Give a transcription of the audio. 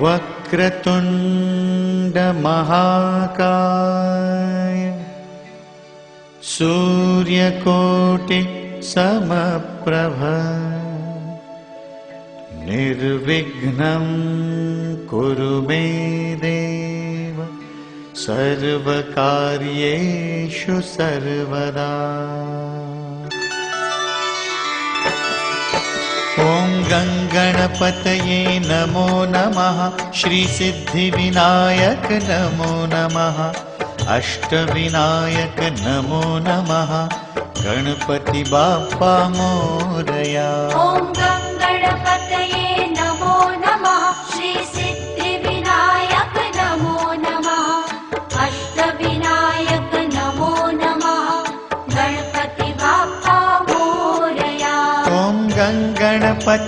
वक्रतुंड महाकाय सूर्यकोटि समप्रभ निर्विघ्नं कुरु मे देव सर्वकार्येषु सर्वदा। ॐ गणपतये नमो नमः। श्री सिद्धिविनायक नमो नमः। अष्टविनायक नमो नमः। गणपति बाप्पा मोरया। ॐ गणपतये नमो नमः। श्री सिद्धिविनायक नमो नमः। अष्टविनायक नमो नमः। गणपति बाप्पा मोरया। ॐ गणपत